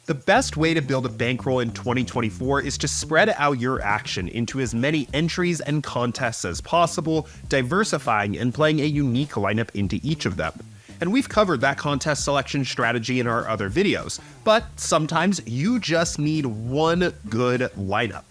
The best way to build a bankroll in 2024 is to spread out your action into as many entries and contests as possible, diversifying and playing a unique lineup into each of them. And we've covered that contest selection strategy in our other videos, but sometimes you just need one good lineup.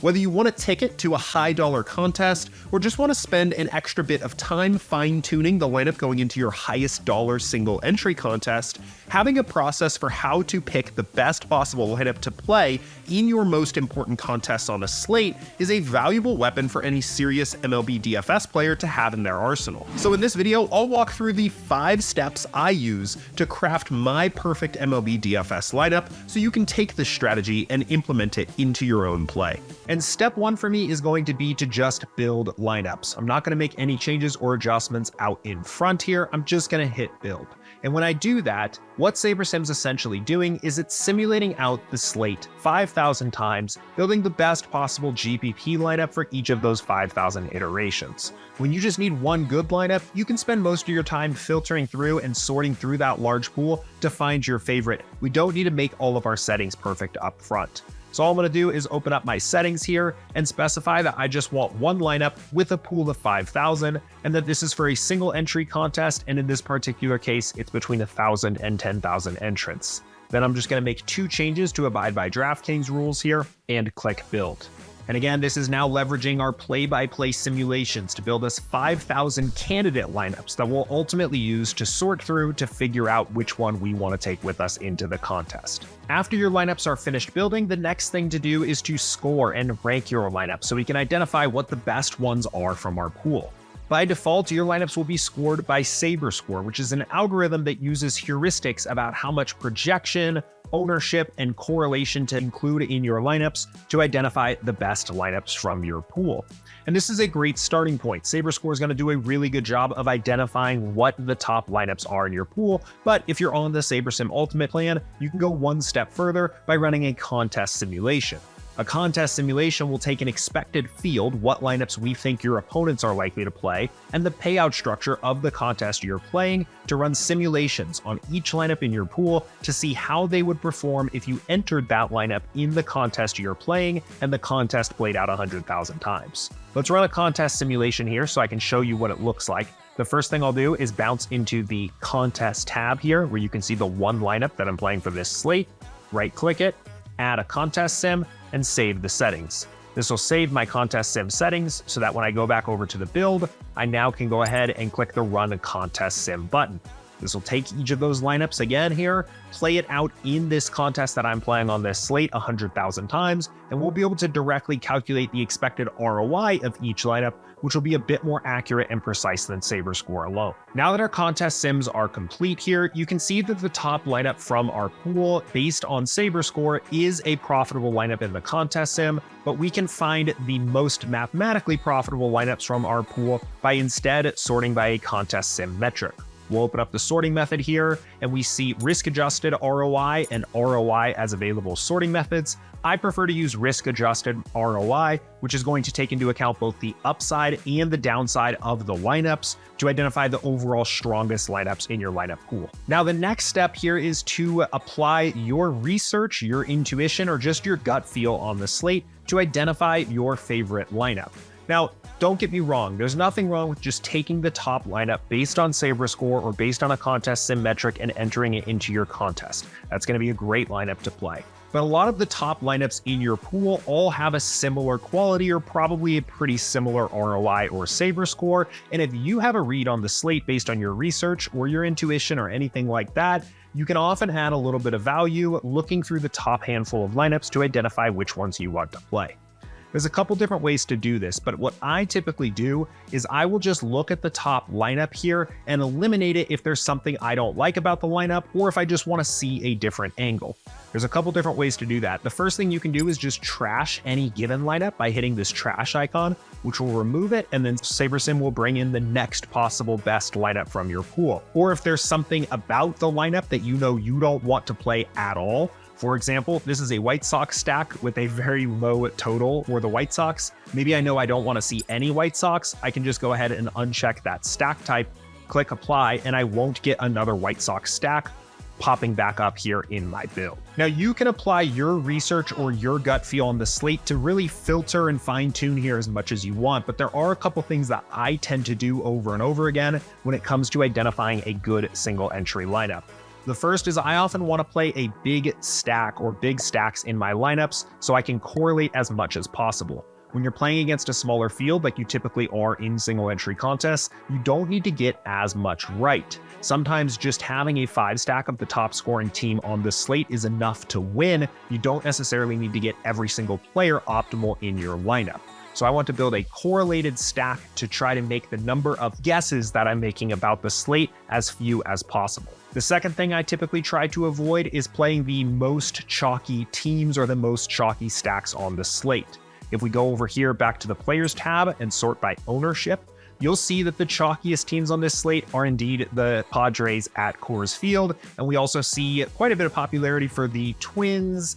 Whether you want a ticket to a high dollar contest or just want to spend an extra bit of time fine-tuning the lineup going into your highest dollar single entry contest, having a process for how to pick the best possible lineup to play in your most important contests on a slate is a valuable weapon for any serious MLB DFS player to have in their arsenal. So in this video, I'll walk through the 5 steps I use to craft my perfect MLB DFS lineup so you can take this strategy and implement it into your own play. And step 1 for me is going to be to just build lineups. I'm not going to make any changes or adjustments out in front here. I'm just going to hit build. And when I do that, what SaberSim's essentially doing is it's simulating out the slate 5,000 times, building the best possible GPP lineup for each of those 5,000 iterations. When you just need one good lineup, you can spend most of your time filtering through and sorting through that large pool to find your favorite. We don't need to make all of our settings perfect up front. So all I'm going to do is open up my settings here and specify that I just want one lineup with a pool of 5,000 and that this is for a single entry contest, and in this particular case, it's between 1,000 and 10,000 entrants. Then I'm just going to make 2 changes to abide by DraftKings rules here and click build. And again, this is now leveraging our play-by-play simulations to build us 5,000 candidate lineups that we'll ultimately use to sort through to figure out which one we want to take with us into the contest. After your lineups are finished building, the next thing to do is to score and rank your lineup so we can identify what the best ones are from our pool. By default, your lineups will be scored by SaberScore, which is an algorithm that uses heuristics about how much projection, ownership, and correlation to include in your lineups to identify the best lineups from your pool. And this is a great starting point. SaberScore is going to do a really good job of identifying what the top lineups are in your pool, but if you're on the SaberSim Ultimate plan, you can go one step further by running a contest simulation. A contest simulation will take an expected field, what lineups we think your opponents are likely to play, and the payout structure of the contest you're playing to run simulations on each lineup in your pool to see how they would perform if you entered that lineup in the contest you're playing and the contest played out 100,000 times. Let's run a contest simulation here so I can show you what it looks like. The first thing I'll do is bounce into the contest tab here where you can see the one lineup that I'm playing for this slate, right click it, add a contest sim, and save the settings. This will save my contest sim settings so that when I go back over to the build, I now can go ahead and click the run a contest sim button. This will take each of those lineups again here, play it out in this contest that I'm playing on this slate 100,000 times, and we'll be able to directly calculate the expected ROI of each lineup, which will be a bit more accurate and precise than SaberScore alone. Now that our contest sims are complete here, you can see that the top lineup from our pool based on SaberScore is a profitable lineup in the contest sim, but we can find the most mathematically profitable lineups from our pool by instead sorting by a contest sim metric. We'll open up the sorting method here and we see risk-adjusted ROI and ROI as available sorting methods. I prefer to use risk-adjusted ROI, which is going to take into account both the upside and the downside of the lineups to identify the overall strongest lineups in your lineup pool. Now, the next step here is to apply your research, your intuition, or just your gut feel on the slate to identify your favorite lineup. Now, don't get me wrong, there's nothing wrong with just taking the top lineup based on SaberScore or based on a contest sim metric and entering it into your contest. That's going to be a great lineup to play. But a lot of the top lineups in your pool all have a similar quality or probably a pretty similar ROI or SaberScore. And if you have a read on the slate based on your research or your intuition or anything like that, you can often add a little bit of value looking through the top handful of lineups to identify which ones you want to play. There's a couple different ways to do this, but what I typically do is I will just look at the top lineup here and eliminate it if there's something I don't like about the lineup or if I just want to see a different angle. There's a couple different ways to do that. The first thing you can do is just trash any given lineup by hitting this trash icon, which will remove it, and then SaberSim will bring in the next possible best lineup from your pool. Or if there's something about the lineup that you know you don't want to play at all, for example, this is a White Sox stack with a very low total for the White Sox. Maybe I know I don't want to see any White Sox. I can just go ahead and uncheck that stack type, click apply, and I won't get another White Sox stack popping back up here in my build. Now you can apply your research or your gut feel on the slate to really filter and fine tune here as much as you want, but there are a couple things that I tend to do over and over again when it comes to identifying a good single entry lineup. The first is I often want to play a big stack or big stacks in my lineups so I can correlate as much as possible. When you're playing against a smaller field like you typically are in single entry contests, you don't need to get as much right. Sometimes just having a 5-stack of the top scoring team on the slate is enough to win. You don't necessarily need to get every single player optimal in your lineup. So I want to build a correlated stack to try to make the number of guesses that I'm making about the slate as few as possible. The second thing I typically try to avoid is playing the most chalky teams or the most chalky stacks on the slate. If we go over here back to the Players tab and sort by ownership, you'll see that the chalkiest teams on this slate are indeed the Padres at Coors Field, and we also see quite a bit of popularity for the Twins,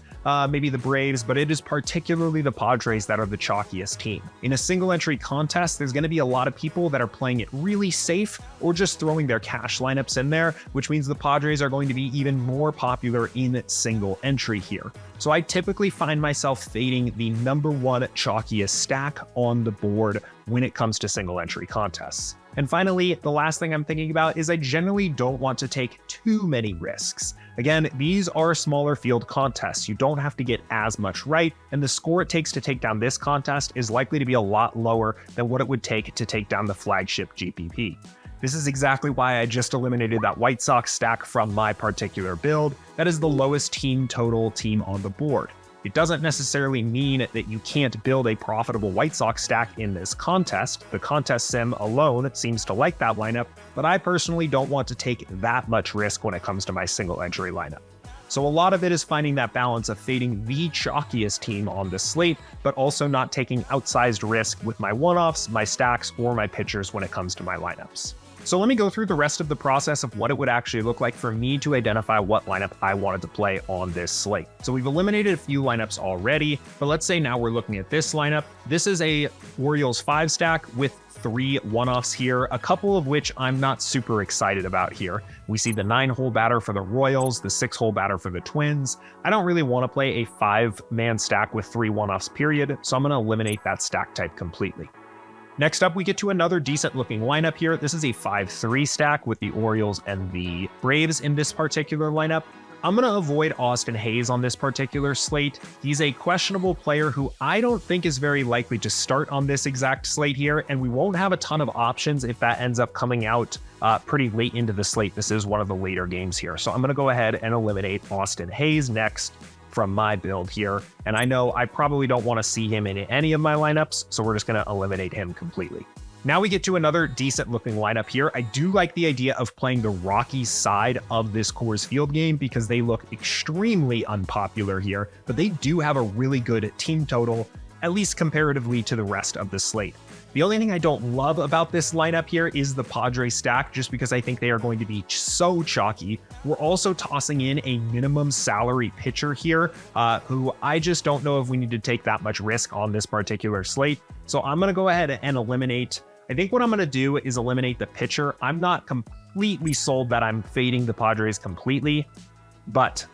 maybe the Braves, but it is particularly the Padres that are the chalkiest team. In a single entry contest, there's going to be a lot of people that are playing it really safe or just throwing their cash lineups in there, which means the Padres are going to be even more popular in single entry here. So I typically find myself fading the number one chalkiest stack on the board when it comes to single entry contests. And finally, the last thing I'm thinking about is I generally don't want to take too many risks. Again, these are smaller field contests. You don't have to get as much right, and the score it takes to take down this contest is likely to be a lot lower than what it would take to take down the flagship GPP. This is exactly why I just eliminated that White Sox stack from my particular build. That is the lowest team total team on the board. It doesn't necessarily mean that you can't build a profitable White Sox stack in this contest. The contest sim alone seems to like that lineup, but I personally don't want to take that much risk when it comes to my single entry lineup. So a lot of it is finding that balance of fading the chalkiest team on the slate, but also not taking outsized risk with my one-offs, my stacks, or my pitchers when it comes to my lineups. So let me go through the rest of the process of what it would actually look like for me to identify what lineup I wanted to play on this slate. So we've eliminated a few lineups already, but let's say now we're looking at this lineup. This is a Orioles 5-stack with 3 one-offs here, a couple of which I'm not super excited about here. We see the 9-hole batter for the Royals, the 6-hole batter for the Twins. I don't really want to play a 5-man stack with 3 one-offs period, so I'm going to eliminate that stack type completely. Next up, we get to another decent looking lineup here. This is a 5-3 stack with the Orioles and the Braves in this particular lineup. I'm going to avoid Austin Hayes on this particular slate. He's a questionable player who I don't think is very likely to start on this exact slate here, and we won't have a ton of options if that ends up coming out pretty late into the slate. This is one of the later games here. So I'm going to go ahead and eliminate Austin Hayes next from my build here. And I know I probably don't want to see him in any of my lineups, so we're just going to eliminate him completely. Now we get to another decent looking lineup here. I do like the idea of playing the Rockies side of this Coors Field game because they look extremely unpopular here, but they do have a really good team total, at least comparatively to the rest of the slate. The only thing I don't love about this lineup here is the Padres stack, just because I think they are going to be so chalky. We're also tossing in a minimum salary pitcher here, who I just don't know if we need to take that much risk on this particular slate. So I'm going to go ahead and eliminate. I think what I'm going to do is eliminate the pitcher. I'm not completely sold that I'm fading the Padres completely, but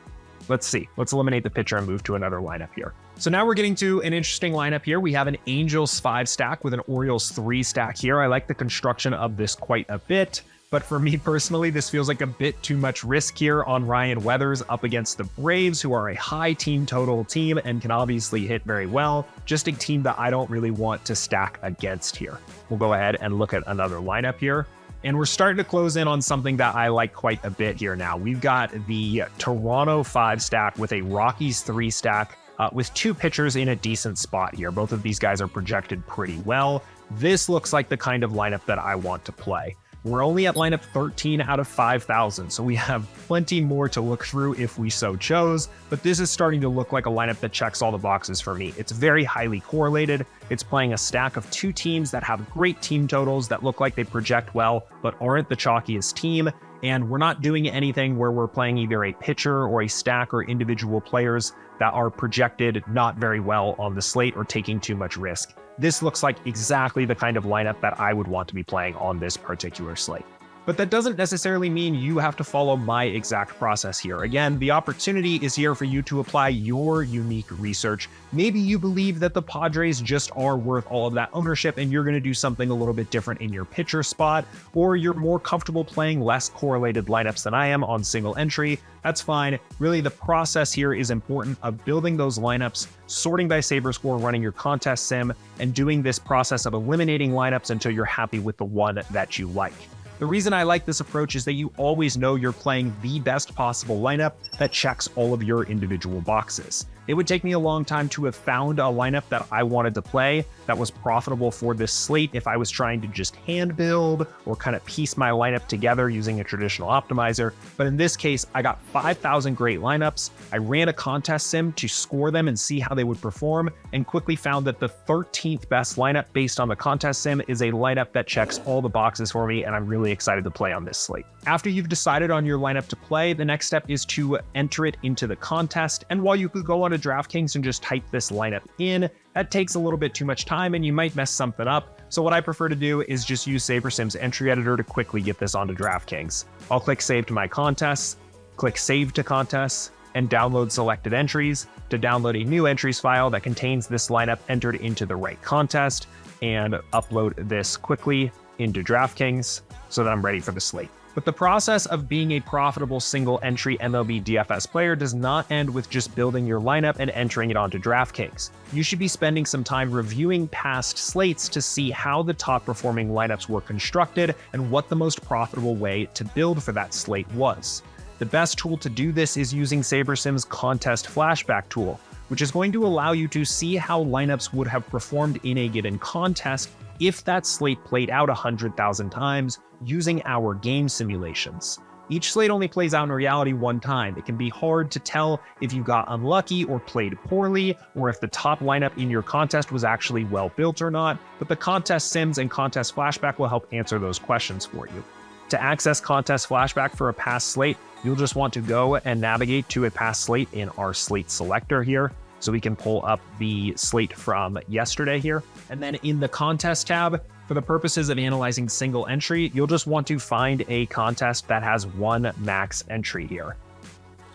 let's see. Let's eliminate the pitcher and move to another lineup here. So now we're getting to an interesting lineup here. We have an Angels 5-stack with an Orioles 3-stack here. I like the construction of this quite a bit, but for me personally, this feels like a bit too much risk here on Ryan Weathers up against the Braves, who are a high team total team and can obviously hit very well. Just a team that I don't really want to stack against here. We'll go ahead and look at another lineup here. And we're starting to close in on something that I like quite a bit here now. We've got the Toronto 5-stack with a Rockies 3-stack with 2 pitchers in a decent spot here. Both of these guys are projected pretty well. This looks like the kind of lineup that I want to play. We're only at lineup 13 out of 5,000, so we have plenty more to look through if we so chose, but this is starting to look like a lineup that checks all the boxes for me. It's very highly correlated. It's playing a stack of 2 teams that have great team totals that look like they project well, but aren't the chalkiest team. And we're not doing anything where we're playing either a pitcher or a stack or individual players that are projected not very well on the slate or taking too much risk. This looks like exactly the kind of lineup that I would want to be playing on this particular slate. But that doesn't necessarily mean you have to follow my exact process here. Again, the opportunity is here for you to apply your unique research. Maybe you believe that the Padres just are worth all of that ownership and you're going to do something a little bit different in your pitcher spot, or you're more comfortable playing less correlated lineups than I am on single entry. That's fine. Really, the process here is important of building those lineups, sorting by SaberScore, running your contest sim, and doing this process of eliminating lineups until you're happy with the one that you like. The reason I like this approach is that you always know you're playing the best possible lineup that checks all of your individual boxes. It would take me a long time to have found a lineup that I wanted to play that was profitable for this slate if I was trying to just hand build or kind of piece my lineup together using a traditional optimizer. But in this case, I got 5,000 great lineups. I ran a contest sim to score them and see how they would perform, and quickly found that the 13th best lineup based on the contest sim is a lineup that checks all the boxes for me, and I'm really excited to play on this slate. After you've decided on your lineup to play, the next step is to enter it into the contest. And while you could go on to DraftKings and just type this lineup in, that takes a little bit too much time and you might mess something up. So what I prefer to do is just use SaberSim's entry editor to quickly get this onto DraftKings. I'll click Save to my contests, click Save to Contests, and download selected entries to download a new entries file that contains this lineup entered into the right contest, and upload this quickly into DraftKings so that I'm ready for the slate. But the process of being a profitable single entry MLB DFS player does not end with just building your lineup and entering it onto DraftKings. You should be spending some time reviewing past slates to see how the top performing lineups were constructed and what the most profitable way to build for that slate was. The best tool to do this is using SaberSim's contest flashback tool, which is going to allow you to see how lineups would have performed in a given contest if that slate played out 100,000 times using our game simulations. Each slate only plays out in reality one time. It can be hard to tell if you got unlucky or played poorly, or if the top lineup in your contest was actually well built or not, but the contest sims and contest flashback will help answer those questions for you. To access contest flashback for a past slate, you'll just want to go and navigate to a past slate in our slate selector here. So we can pull up the slate from yesterday here. And then in the contest tab, for the purposes of analyzing single entry, you'll just want to find a contest that has one max entry here.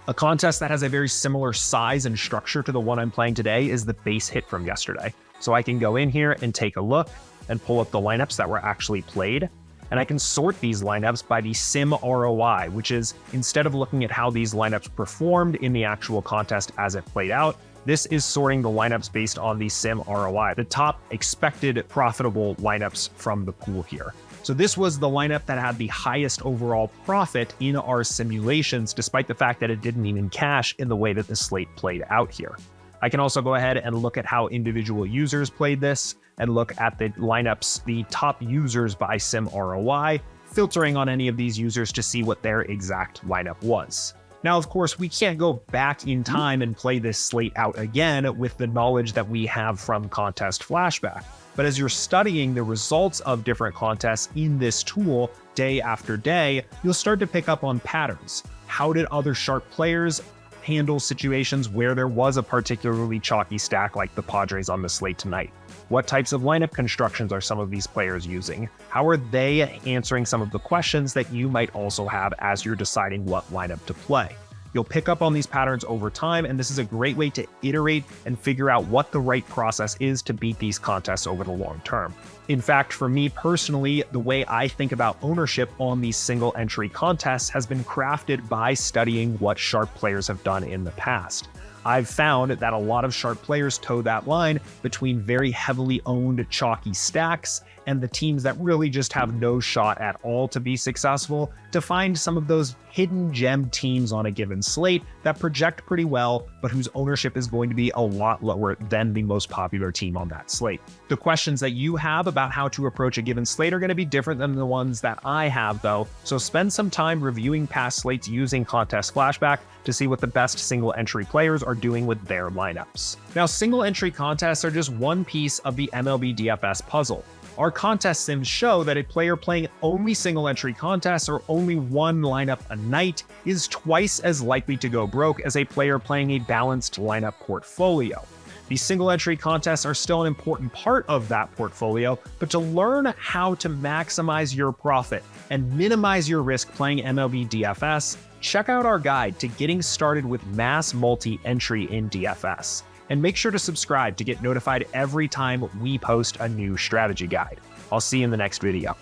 A contest that has a very similar size and structure to the one I'm playing today is the base hit from yesterday. So I can go in here and take a look and pull up the lineups that were actually played. And I can sort these lineups by the sim ROI, which is, instead of looking at how these lineups performed in the actual contest as it played out, this is sorting the lineups based on the sim ROI, the top expected profitable lineups from the pool here. So this was the lineup that had the highest overall profit in our simulations, despite the fact that it didn't even cash in the way that the slate played out here. I can also go ahead and look at how individual users played this and look at the lineups, the top users by sim ROI, filtering on any of these users to see what their exact lineup was. Now, of course, we can't go back in time and play this slate out again with the knowledge that we have from Contest Flashback. But as you're studying the results of different contests in this tool day after day, you'll start to pick up on patterns. How did other sharp players handle situations where there was a particularly chalky stack like the Padres on the slate tonight? What types of lineup constructions are some of these players using? How are they answering some of the questions that you might also have as you're deciding what lineup to play? You'll pick up on these patterns over time, and this is a great way to iterate and figure out what the right process is to beat these contests over the long term. In fact, for me personally, the way I think about ownership on these single entry contests has been crafted by studying what sharp players have done in the past. I've found that a lot of sharp players toe that line between very heavily owned chalky stacks and the teams that really just have no shot at all to be successful, to find some of those hidden gem teams on a given slate that project pretty well, but whose ownership is going to be a lot lower than the most popular team on that slate. The questions that you have about how to approach a given slate are going to be different than the ones that I have though, so spend some time reviewing past slates using Contest Flashback to see what the best single entry players are doing with their lineups. Now, single entry contests are just one piece of the MLB DFS puzzle. Our contest sims show that a player playing only single entry contests or only one lineup a night is twice as likely to go broke as a player playing a balanced lineup portfolio. These single entry contests are still an important part of that portfolio, but to learn how to maximize your profit and minimize your risk playing MLB DFS, check out our guide to getting started with mass multi-entry in DFS. And make sure to subscribe to get notified every time we post a new strategy guide. I'll see you in the next video.